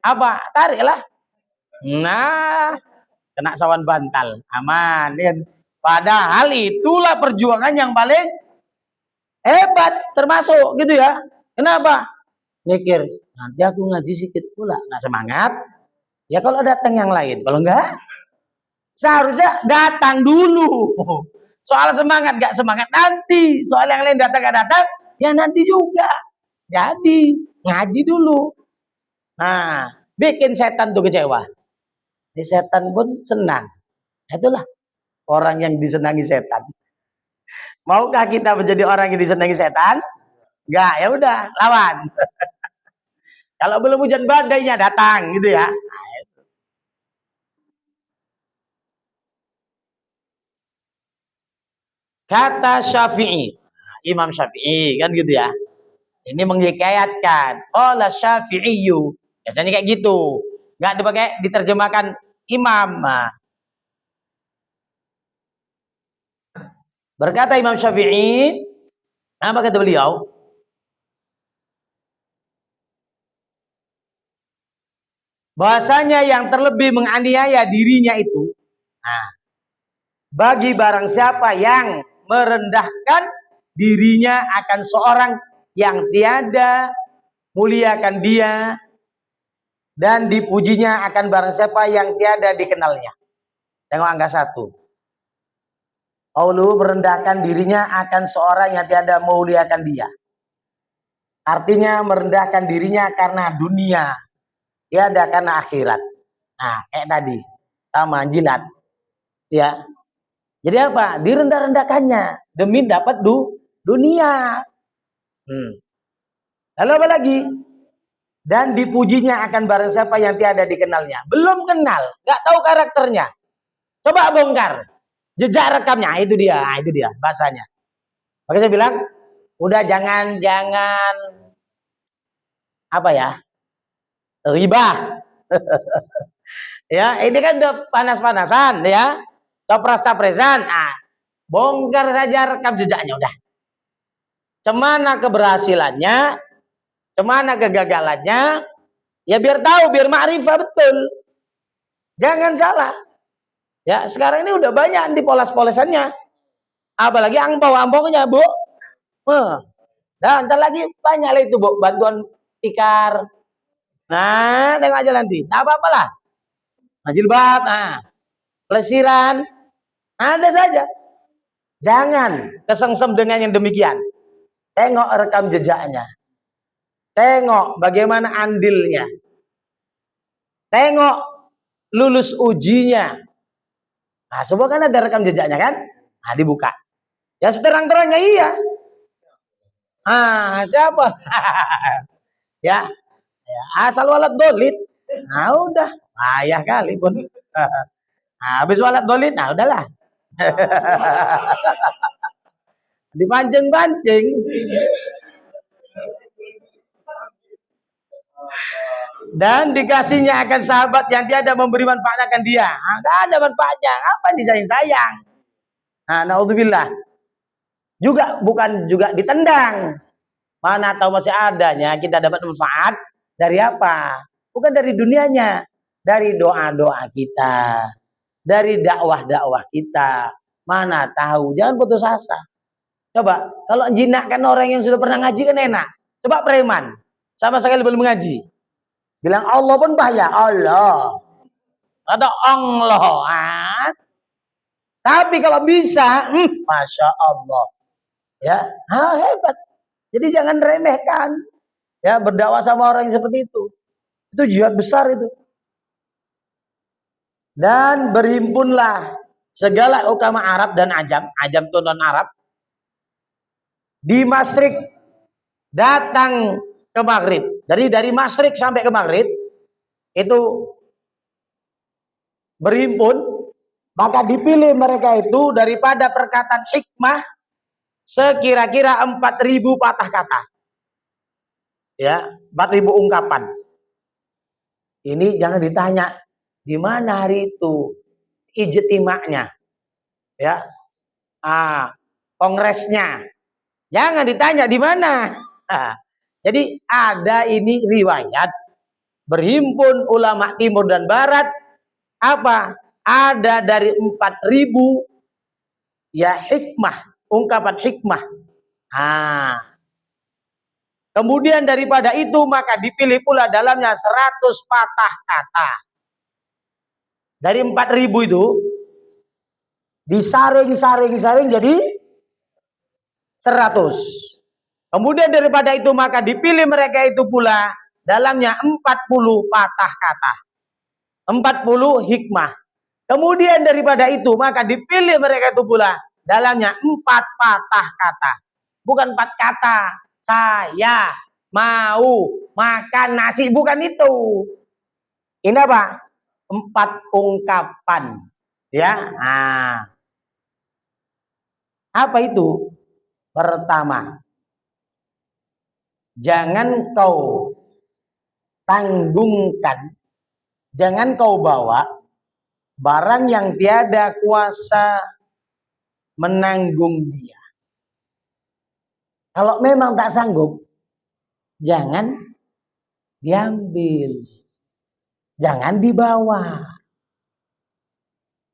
S1: Apa? Tariklah. Nah, kena sawan bantal. Aman. Padahal itulah perjuangan yang paling hebat termasuk gitu ya. Kenapa? Mikir, nanti aku ngaji sedikit pula. Nggak semangat. Ya kalau datang yang lain. Kalau enggak, seharusnya datang dulu. Soal semangat gak semangat nanti. Soal yang lain datang gak datang, ya nanti juga. Jadi ngaji dulu. Nah, bikin setan tuh kecewa. Di setan pun senang. Itulah orang yang disenangi setan. Maukah kita menjadi orang yang disenangi setan? Enggak, ya udah, lawan. Kalau belum hujan badainya datang gitu ya. Kata Syafi'i, Imam Syafi'i kan gitu ya. Ini menghikayatkan. Qala Syafi'iyyu. Biasanya kayak gitu. Enggak dipakai diterjemahkan imam. Nah, berkata Imam Syafi'i, apa kata beliau? Bahasanya yang terlebih menganiaya dirinya itu, nah, bagi barang siapa yang merendahkan dirinya akan seorang yang tiada muliakan dia dan dipujinya akan barang siapa yang tiada dikenalnya. Tengok angka 1. Allah merendahkan dirinya akan seorang yang tiada memuliakan dia. Artinya merendahkan dirinya karena dunia, tiada karena akhirat. Nah, kayak tadi sama jilat, ya. Jadi apa? Direndah-rendahkannya demi dapat dunia. Lalu apa lagi? Dan dipujinya akan barang siapa yang tiada dikenalnya. Belum kenal, nggak tahu karakternya. Coba bongkar jejak rekamnya. Itu dia bahasanya. Makanya saya bilang, udah jangan apa ya, ribah. Ya, ini kan udah panas-panasan ya, capres-capresan. Ah, bongkar saja rekam jejaknya udah. Cemana keberhasilannya, cemana kegagalannya, ya biar tahu, biar ma'rifah betul. Jangan salah. Ya, sekarang ini udah banyak di poles-polesannya. Apalagi angpau-ampaunya, Bu. Dan ntar lagi banyak lah itu, Bu, bantuan tikar. Nah, tengok aja nanti. Tak apa-apa lah. Jilbab, nah, pelesiran, ada saja. Jangan kesengsem dengan yang demikian. Tengok rekam jejaknya. Tengok bagaimana andilnya. Tengok lulus ujinya. Nah, semua kan ada rekam jejaknya kan? Nah, dibuka. Ya seterang-terangnya iya. Ah, siapa? Ya, ya, asal walat dolit. Nah, udah. Ayah kali pun. Nah, habis walat dolit, nah udahlah. Dipancing-pancing. Dan dikasihnya akan sahabat yang tiada memberi manfaat akan dia. Nah, gak ada manfaatnya. Apa disayang-sayang? Nah, naudzubillah. Juga bukan juga ditendang. Mana tahu masih adanya kita dapat manfaat dari apa? Bukan dari dunianya, dari doa-doa kita, dari dakwah-dakwah kita. Mana tahu, jangan putus asa. Coba, kalau jinakkan orang yang sudah pernah ngaji kan enak. Coba preman, sama sekali belum mengaji. Bilang Allah pun bahaya. Allah. Atau Allah. Ah. Tapi kalau bisa, Masya Allah. Ya, hebat. Jadi jangan remehkan. Ya, berdakwah sama orang yang seperti itu. Itu jihad besar itu. Dan berhimpunlah segala ukama Arab dan Ajam itu non Arab, di Masyrik datang ke Maghrib. Dari Masyrik sampai ke Maghrib itu berhimpun, maka dipilih mereka itu daripada perkataan hikmah sekira-kira 4.000 patah kata. Ya, 4.000 ungkapan. Ini jangan ditanya di mana hari itu ijtima'nya. Ya. Kongresnya. Jangan ditanya di mana. Nah, jadi ada ini riwayat berhimpun ulama timur dan barat apa? Ada dari 4.000 ya hikmah, ungkapan hikmah. Kemudian daripada itu maka dipilih pula dalamnya 100 patah kata. Dari 4.000 itu disaring jadi 100. Kemudian daripada itu maka dipilih mereka itu pula dalamnya 40 patah kata. 40 hikmah. Kemudian daripada itu maka dipilih mereka itu pula dalamnya 4 patah kata. Bukan 4 kata. Saya mau makan nasi, bukan itu. Ini apa? 4 ungkapan. Ya. Apa itu? Pertama, jangan kau tanggungkan, jangan kau bawa barang yang tiada kuasa menanggung dia. Kalau memang tak sanggup, jangan diambil, jangan dibawa.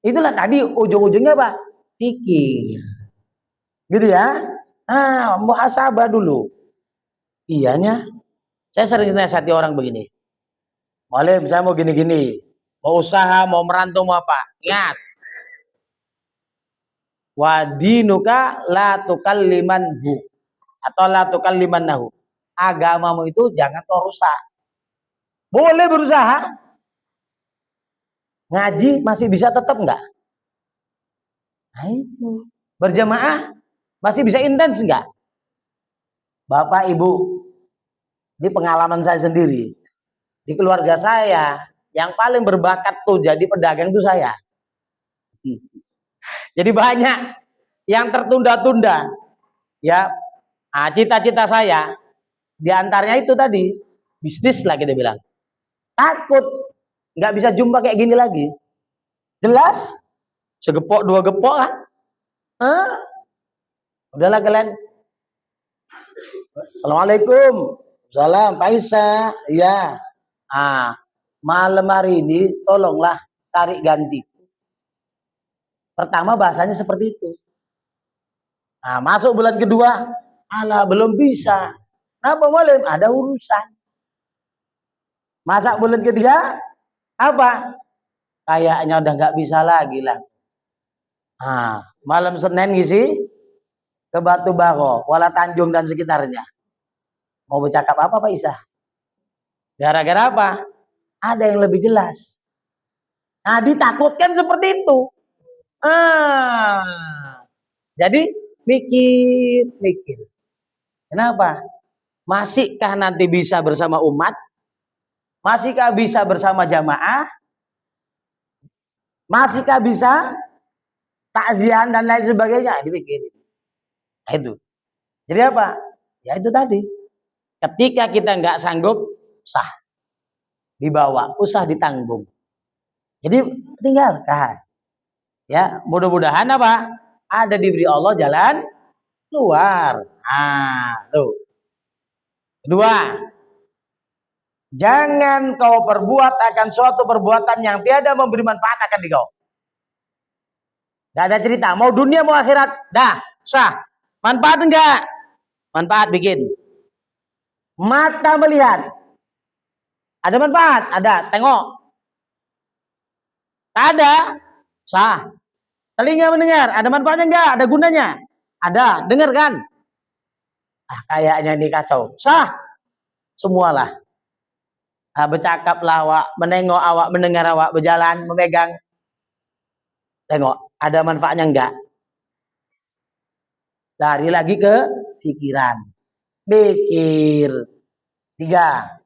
S1: Itulah tadi ujung-ujungnya Pak, pikir. Gitu ya. Muhasabah dulu. Iyanya, saya sering nasihati orang begini. Boleh, saya mau gini-gini, mau usaha, mau merantau, mau apa. Ingat, wadinuka la tukallimanhu atau la tukallimannahu. Agamamu itu jangan kau rusak. Boleh berusaha, ngaji masih bisa tetap enggak? Nah itu, berjamaah masih bisa intens enggak? Bapak Ibu, di pengalaman saya sendiri, di keluarga saya, yang paling berbakat tuh jadi pedagang itu saya. Jadi banyak yang tertunda-tunda. Ya, cita-cita saya diantaranya itu tadi, bisnis lah kita bilang. Takut nggak bisa jumpa kayak gini lagi. Jelas? Segepok dua gepok kan? Udahlah kalian. Assalamualaikum. Salam, Pak Isa. Iya. Malam hari ini tolonglah tarik ganti. Pertama bahasanya seperti itu. Masuk bulan kedua, alah belum bisa. Kenapa boleh? Ada urusan. Masak bulan ketiga, apa? Kayaknya udah nggak bisa lagi lah. Malam Senin ngisi ke Batu Baro, Kuala Tanjung dan sekitarnya. Mau bercakap apa Pak Isa? Gara-gara apa? Ada yang lebih jelas. Ditakutkan seperti itu. Jadi mikir. Kenapa? Masihkah nanti bisa bersama umat? Masihkah bisa bersama jamaah? Masihkah bisa takziah dan lain sebagainya? Dipikirin. Nah, itu. Jadi apa? Ya itu tadi. Ketika kita nggak sanggup, sah. Dibawa, usah ditanggung. Jadi tinggalkan. Ya, mudah-mudahan apa? Ada diberi Allah jalan keluar. Tuh. Kedua, jangan kau perbuat akan suatu perbuatan yang tiada memberi manfaat akan kau. Gak ada cerita, mau dunia mau akhirat, dah, sah. Manfaat enggak? Manfaat bikin. Mata melihat. Ada manfaat? Ada, tengok. Tak ada, sah. Telinga mendengar, ada manfaatnya enggak? Ada gunanya? Ada, dengar kan? Kayaknya ini kacau. Sah. Semualah. Bercakaplah awak, menengok awak, mendengar awak, berjalan, memegang. Tengok, ada manfaatnya enggak? Lari lagi ke pikiran. Pikir. 3.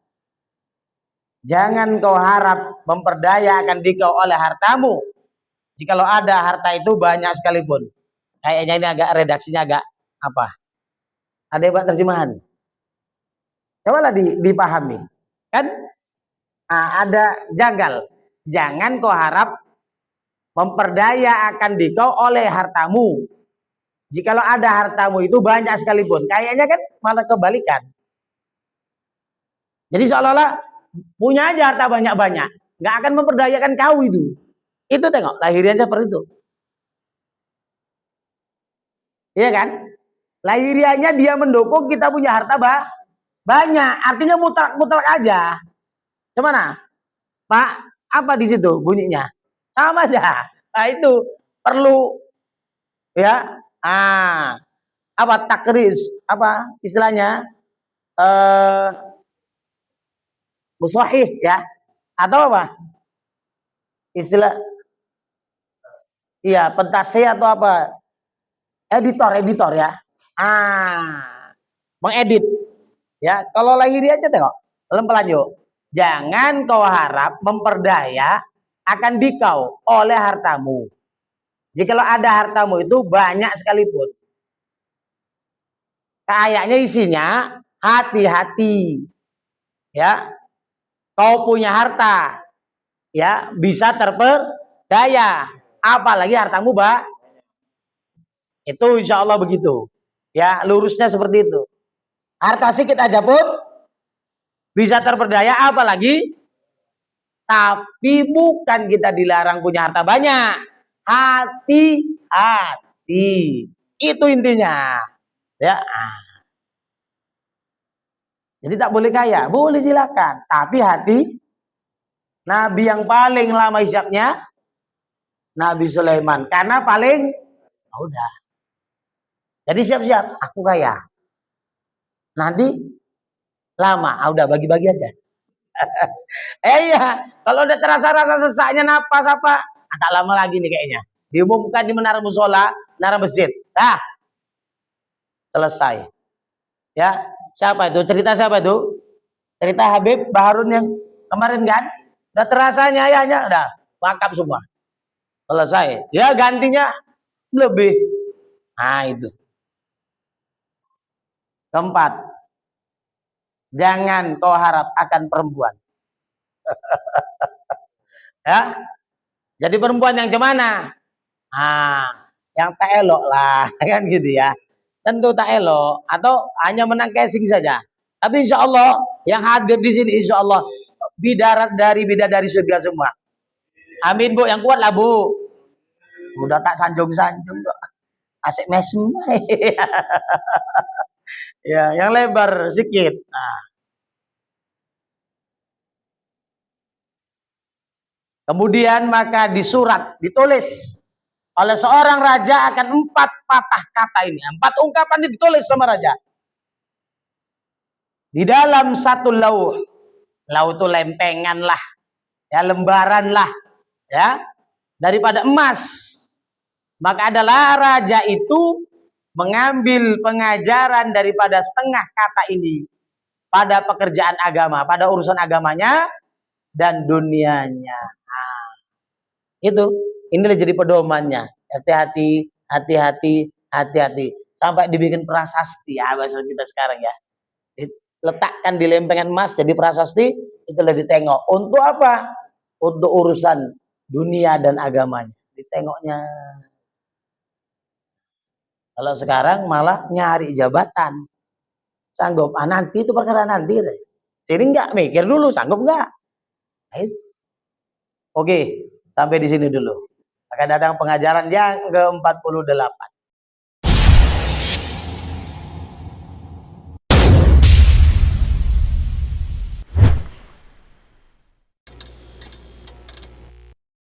S1: Jangan kau harap memperdaya akan dikau oleh hartamu. Jikalau ada harta itu banyak sekalipun. Kayaknya ini agak redaksinya agak apa? Ada yang terjemahan. Cobalah dipahami. Kan ada jagal. Jangan kau harap memperdaya akan dikau oleh hartamu. Jikalau ada hartamu itu banyak sekalipun. Kayaknya kan malah kebalikan. Jadi seolah-olah punya aja harta banyak-banyak. Nggak akan memperdayakan kau itu. Itu tengok, lahiriahnya seperti itu. Iya kan? Lahiriahnya dia mendukung kita punya harta banyak. Artinya mutlak aja. Gimana? Pak, apa di situ bunyinya? Sama aja. Nah itu perlu ya. Apa takris? Apa istilahnya? Musahih ya. Atau apa? Istilah iya, pentasih atau apa? Editor ya. Mengedit. Ya, kalau lahiriah aja tengok. Pelan-pelan yuk. Jangan kau harap memperdaya akan dikau oleh hartamu. Jikalau ada hartamu itu banyak sekalipun. Kayaknya isinya hati-hati. Ya, kau punya harta, ya bisa terperdaya. Apalagi hartamu, Mbak. Itu insya Allah begitu. Ya, lurusnya seperti itu. Harta sedikit aja pun bisa terperdaya, apalagi. Tapi bukan kita dilarang punya harta banyak. Hati-hati. Itu intinya. Ya. Jadi tak boleh kaya, boleh silakan. Tapi hati. Nabi yang paling lama hisapnya Nabi Sulaiman, karena paling udah. Jadi siap-siap, aku kaya. Nanti lama, udah bagi-bagi aja. Iya, kalau udah terasa rasa sesaknya napas apa, agak lama lagi nih kayaknya. Diumumkan di menara musola, menara masjid. Selesai. Ya, siapa itu? Cerita siapa itu? Cerita Habib Baharun yang kemarin kan? Udah terasanya ayahnya, udah wakaf semua. Selesai. Ya gantinya lebih. Nah itu. Keempat, jangan kau harap akan perempuan. Ya, jadi perempuan yang gimana? Yang tak elok lah, kan gitu ya. Tentu tak elok, atau hanya menang casing saja. Tapi insya Allah yang hadir di sini insya Allah bidadari surga semua. Amin Bu, yang kuat lah Bu. Udah tak sanjung-sanjung kok. Asik mesem. Ya, yang lebar sedikit. Nah. Kemudian maka disurat, ditulis oleh seorang raja akan 4 patah kata ini. 4 ungkapan ditulis sama raja. Di dalam satu lauh. Lauh itu lempengan lah. Ya, lembaran lah. Ya, daripada emas. Maka adalah raja itu mengambil pengajaran daripada setengah kata ini pada pekerjaan agama, pada urusan agamanya dan dunianya. Nah, itu inilah jadi pedomannya. Hati-hati, hati-hati, hati-hati. Sampai dibikin prasasti ya bahasa kita sekarang ya. Letakkan di lempengan emas jadi prasasti, itulah ditengok. Untuk apa? Untuk urusan dunia dan agamanya. Ditengoknya. Kalau sekarang malah nyari jabatan. Sanggup. Nanti itu perkara nanti. Sini enggak mikir dulu, sanggup enggak? Oke, sampai di sini dulu. Akan datang pengajaran yang ke-48.